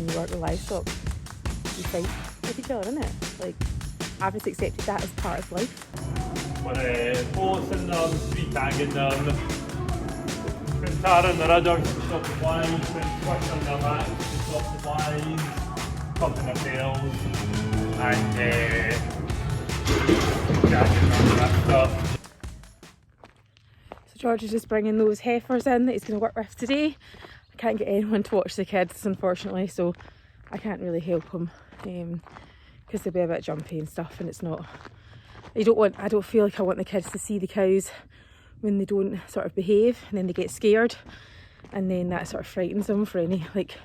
when you work with livestock, you fight with each other, isn't it? Like, I've just accepted that as part of life. We're forcing them, free tagging them, putting tar in the rudders to stop the flies, putting squish on their backs to stop the flies, pumping their tails, and gagging them and that stuff. So George is just bringing those heifers in that he's going to work with today. I can't get anyone to watch the kids, unfortunately, so I can't really help him because they'll be a bit jumpy and stuff, and it's not. I don't feel like I want the kids to see the cows when they don't sort of behave, and then they get scared, and then that sort of frightens them for any like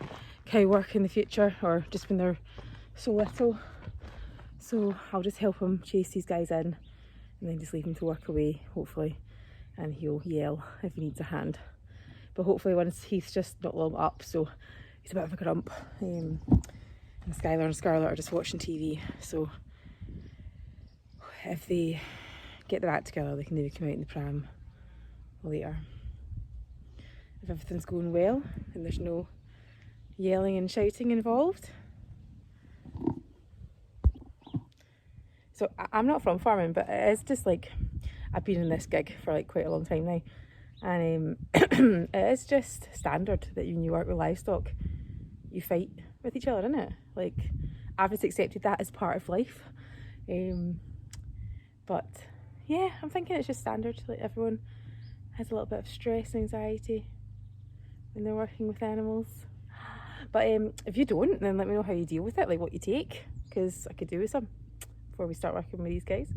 cow work in the future, or just when they're so little. So I'll just help him chase these guys in, and then just leave him to work away, hopefully, and he'll yell if he needs a hand. But hopefully once he's just not long up, so he's a bit of a grump. And Skylar and Scarlett are just watching TV, so if they get their act together, they can maybe come out in the pram later. If everything's going well and there's no yelling and shouting involved. So I'm not from farming, but it's just like, I've been in this gig for like quite a long time now, and it is just standard that when you work with livestock, you fight with each other, isn't it? Like, I've just accepted that as part of life. But yeah, I'm thinking it's just standard. Like, everyone has a little bit of stress and anxiety when they're working with animals. But if you don't, then let me know how you deal with it, like what you take, because I could do with some before we start working with these guys.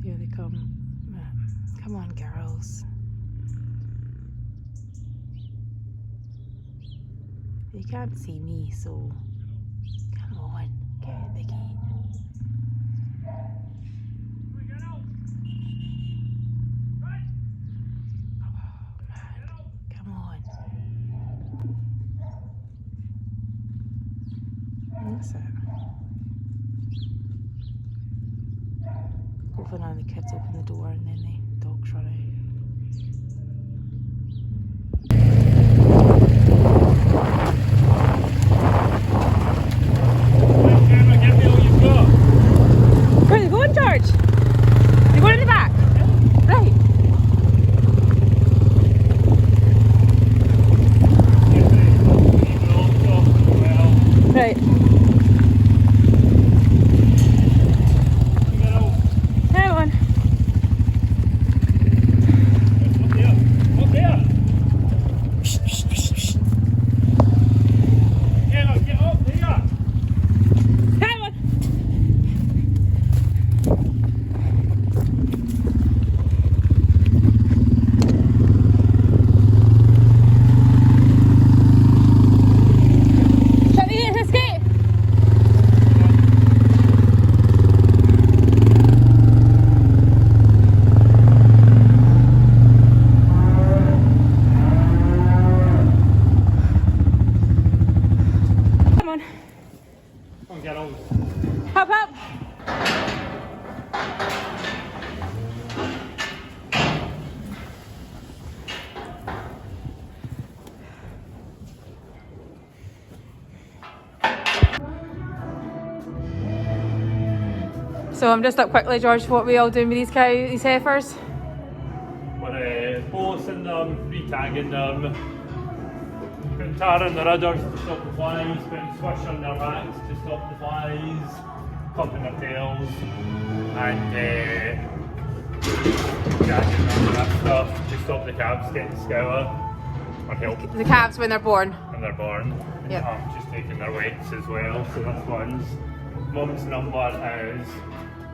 Here they come. Come on, girls. You can't see me, so come on, get out the gate. Come on. That's it. Hopefully none of the kids open the door and then the dogs run out. Where are they going, George? They're going in the back? Right. Right. Come on. Up there. Get up there. Come on. Shut the gate, escape. Come on. Come on, get on. Hop up. So I'm just up quickly, George. What are we all doing with these these heifers? We're forcing them, free tagging them, putting tar in the rudders to stop the flies, putting squish on their backs to stop the flies, pumping their tails, and gagging them and that stuff to stop the calves getting scour, or help The calves when they're born. when they're born. Yep. Just taking their weights as well, so this one's, mum's number is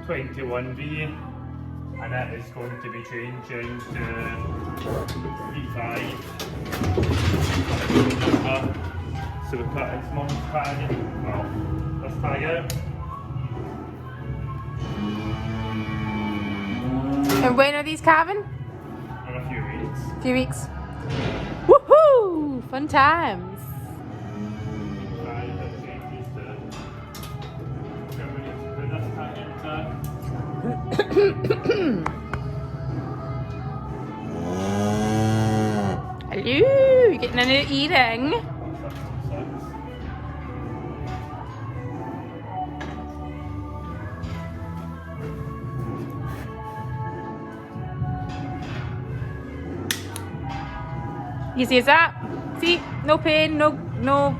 21B, and it is going to be changing to 35. So we put its mum's tag in, well, this tag out. And when are these calving? In a few weeks. A few weeks. Woohoo! Fun times. Hello? a new earring. Easy as that. See, no pain, no, nothing.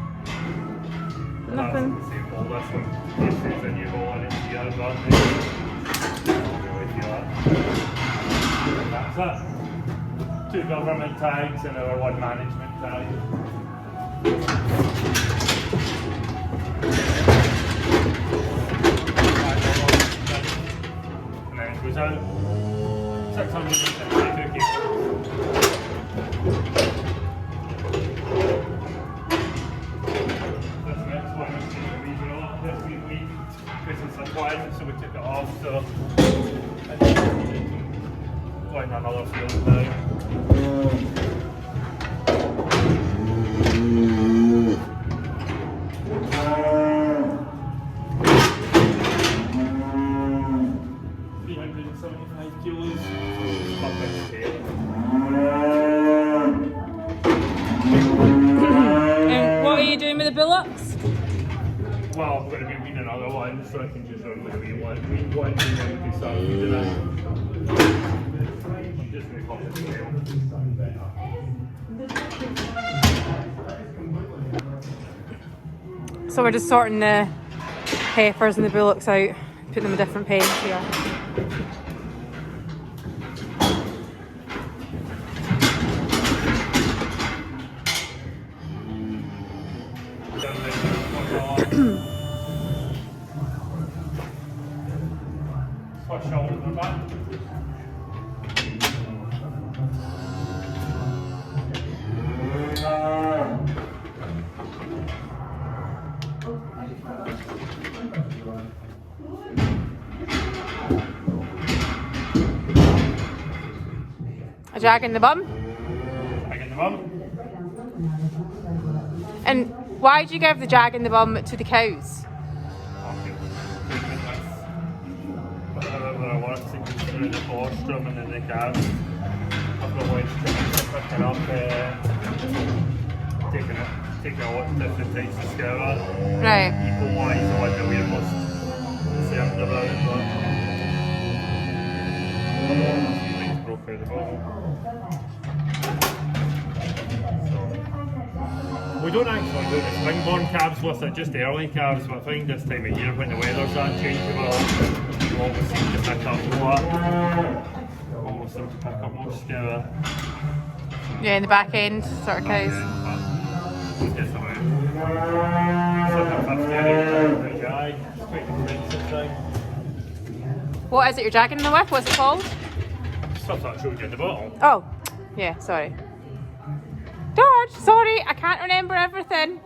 That's it. 2 government tags and our 1 management tag. And then it goes out. 672 kilos. This next one is this week because it's a twine, so we took it off. So going another field now. Kilos. And what are you doing with the bullocks? Well, I'm going to be weaning another one, so I can just run with the wean one, and then we can start weaning it. I'm just going to pop the scale. So we're just sorting the heifers and the bullocks out, putting them in different pens here. Switch shoulders and back. A jag in the bum. Jag in the bum. And why did you give the jag in the bum to the cows? Whatever I work, it goes through the colostrum and then the calves. Otherwise, picking up, taking a lot of different types of scour. Right. Equal wise, the one that we're most concerned about, but things broke out the bottom. We don't actually do the springborn calves with it, just the early calves, but I find this time of year when the weather's that changeable, you always seem to pick up more. Always seem to pick up more scour. Yeah, in the back end, sort of cows. It's about 750 a jag. It's quite expensive thing. What is it you're jagging them with? What's it called? Stuff that I showed you in the bottle. Oh, yeah, sorry. George, sorry, I can't remember everything.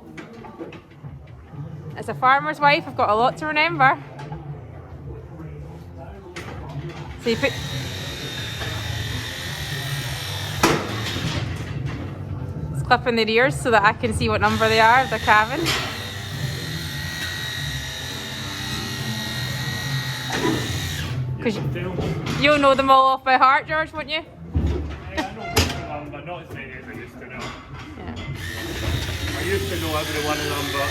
As a farmer's wife, I've got a lot to remember. So you put... It's clipping their ears so that I can see what number they are, they're calving. Because you'll know them all off by heart, George, won't you? I know most of them, but not as many as I used to know. Yeah. I used to know every one of them, but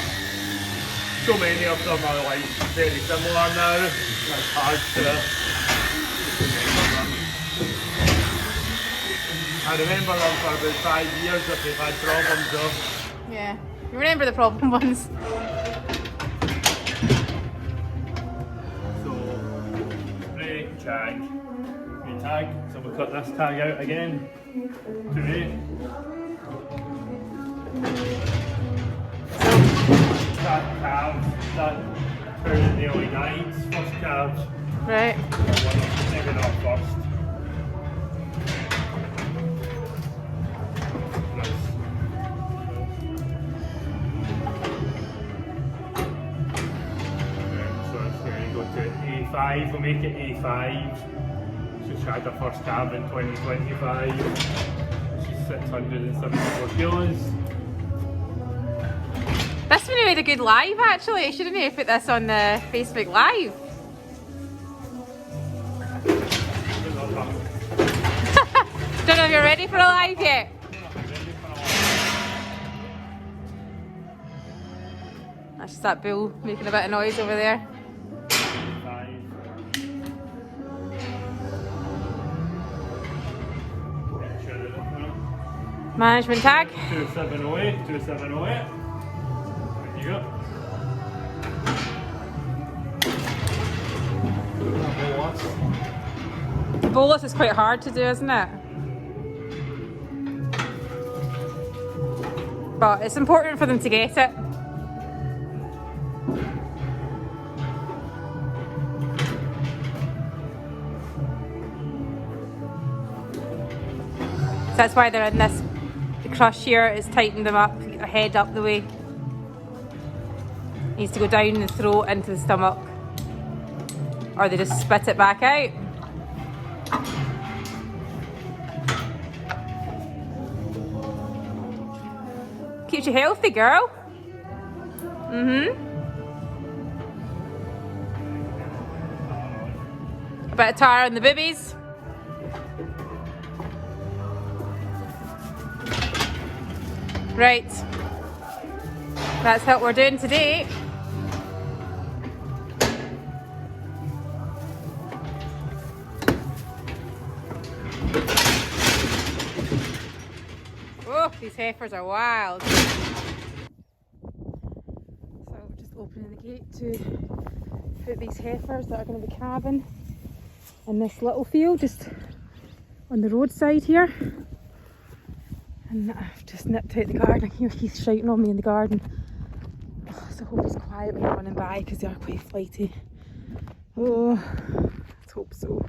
so many of them are like very similar now. It's hard to remember them. I remember them for about 5 years if they've had problems though. Yeah. You remember the problem ones. So, spray, tag, tag. So we cut this tag out again. Today. That calves, that two in the early 9s, first calves. Right. Maybe not first. So it's going to go to A5, we'll make it A5. So she had her first calf in 2025. She's 674 kilos. This would have made a good live actually. Shouldn't you put this on the Facebook Live? Don't know if you're ready for a live yet. That's just that bull making a bit of noise over there. 5. Management tag. 2708, 2708. There you go. The bolus is quite hard to do, isn't it? But it's important for them to get it. So that's why they're in this. The crush here is tightened them up, get their head up the way. Needs to go down the throat into the stomach. Or they just spit it back out. Keeps you healthy, girl. A bit of tar on the bibbies. Right. That's what we're doing today. Oh, these heifers are wild. So just opening the gate to put these heifers that are going to be calving in this little field just on the roadside here. And I've just nipped out the garden. I hear Keith shouting on me in the garden. Oh, so I hope he's quietly running by because they are quite flighty. Oh, let's hope so.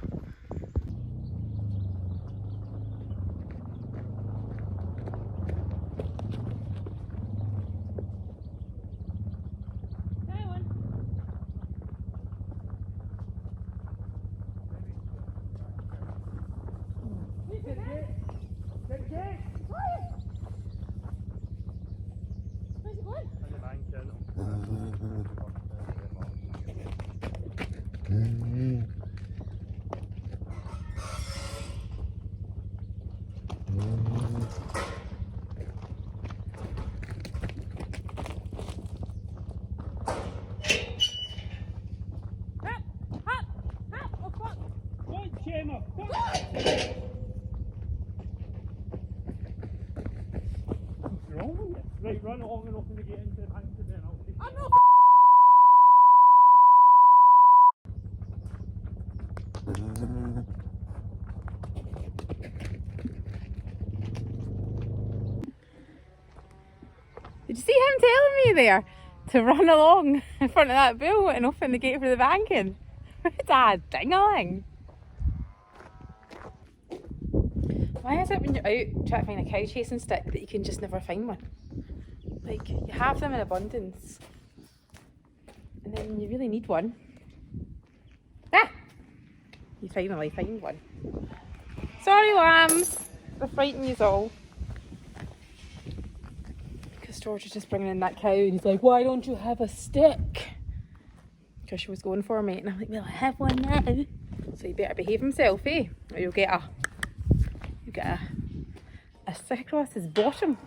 Right, run long enough to get into the bank and then I'll take I'm not Did you see him telling me there to run along in front of that bull and open the gate for the banking? Dad, ding-a-ling. Why is it when you're out trying to find a cow chasing stick that you can just never find one? Like, you have them in abundance. And then when you really need one, you finally find one. Sorry, lambs. They're frightening you all. Because George is just bringing in that cow and he's like, why don't you have a stick? Because she was going for me. And I'm like, well, I have one now. So he better behave himself, eh? Or you'll get a stick across his bottom.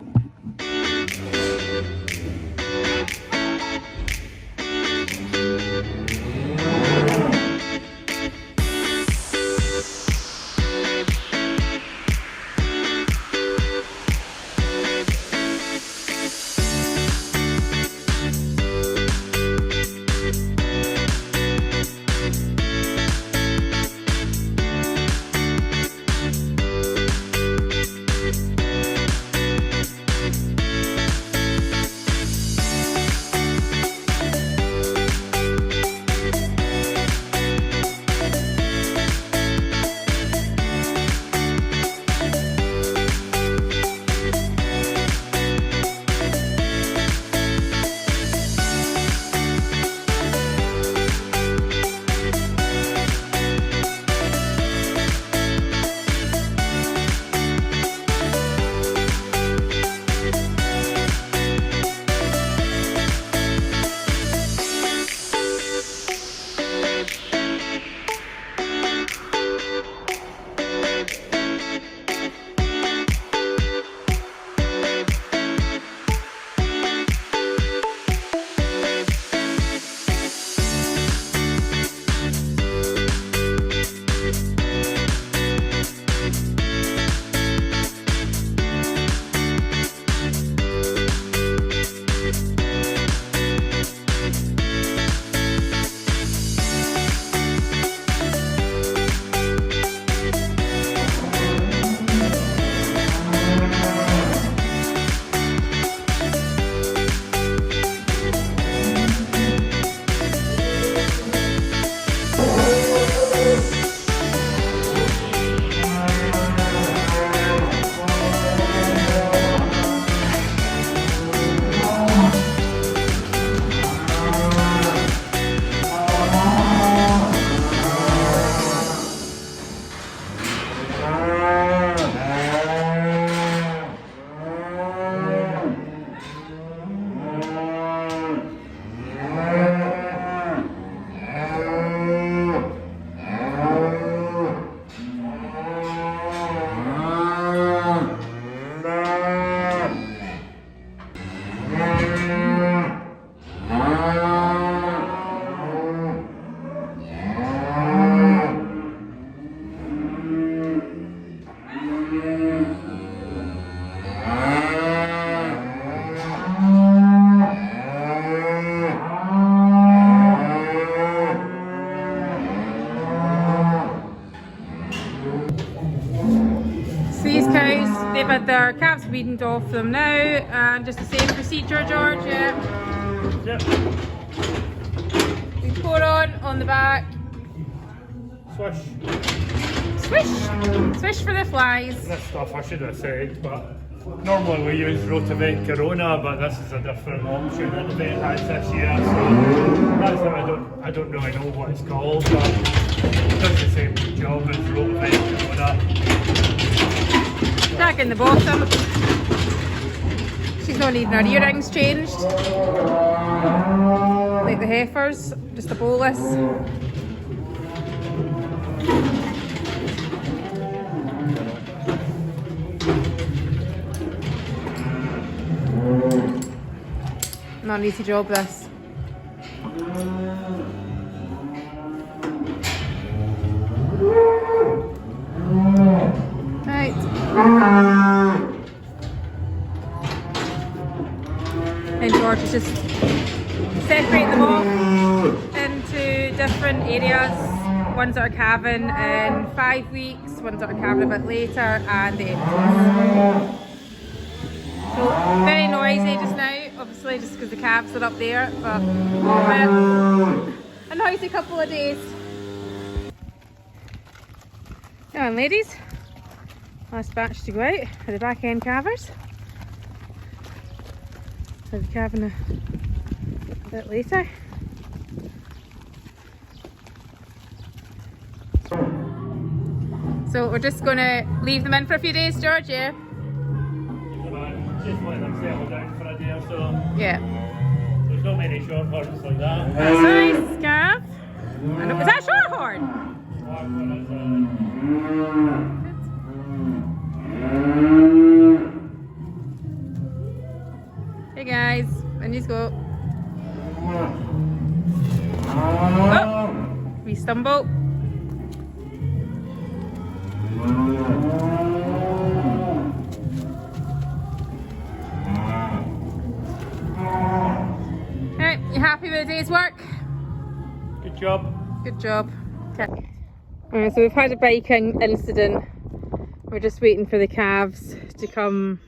they've had their calves weaned off them now, and just the same procedure, George, yeah. Yep. We pour on the back. Swish. Swish! Swish for the flies. This stuff I should have said, but normally we use Rotavet Corona, but this is a different option that the vet has this year, so that's why I don't really know what it's called, but it does the same job as Rotavet Corona. Back in the bottom. She's not needing her earrings changed. Like the heifers, just a bolus. Not an easy job, this. Right. And George is just separate them off into different areas. Ones that are calving in 5 weeks, ones that are calving a bit later, and the empties. So very noisy just now, obviously just because the calves are up there, but a noisy couple of days. Come on ladies, last batch to go out for the back end calvers. I'll be calving a bit later. So we're just going to leave them in for a few days, George, yeah? Just let them settle down for a day or so. Yeah. There's not many short horns like that. That's nice, calf. Is that shorthorn? Hey guys, and you go. Oh, we stumble. Alright, you happy with the day's work? Good job. Good job. Okay. Alright, so we've had a biking incident. We're just waiting for the calves to come.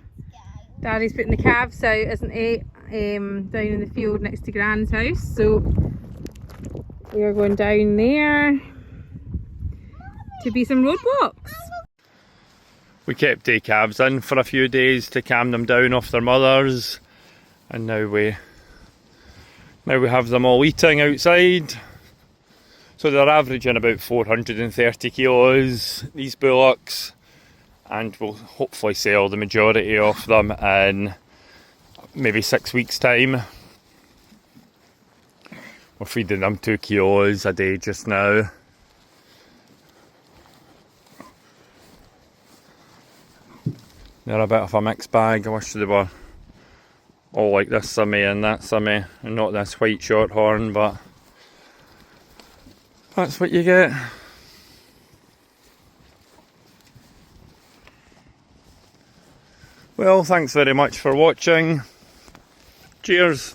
Daddy's putting the calves out, isn't he? Down in the field next to Gran's house. So we are going down there to be some road walks. We kept the calves in for a few days to calm them down off their mothers, and now we have them all eating outside. So they're averaging about 430 kilos, these bullocks, and we'll hopefully sell the majority of them in maybe 6 weeks' time. We're feeding them 2 kilos a day just now. They're a bit of a mixed bag. I wish they were all like this summy and that summy, and not this white shorthorn, but that's what you get. Well, thanks very much for watching. Cheers.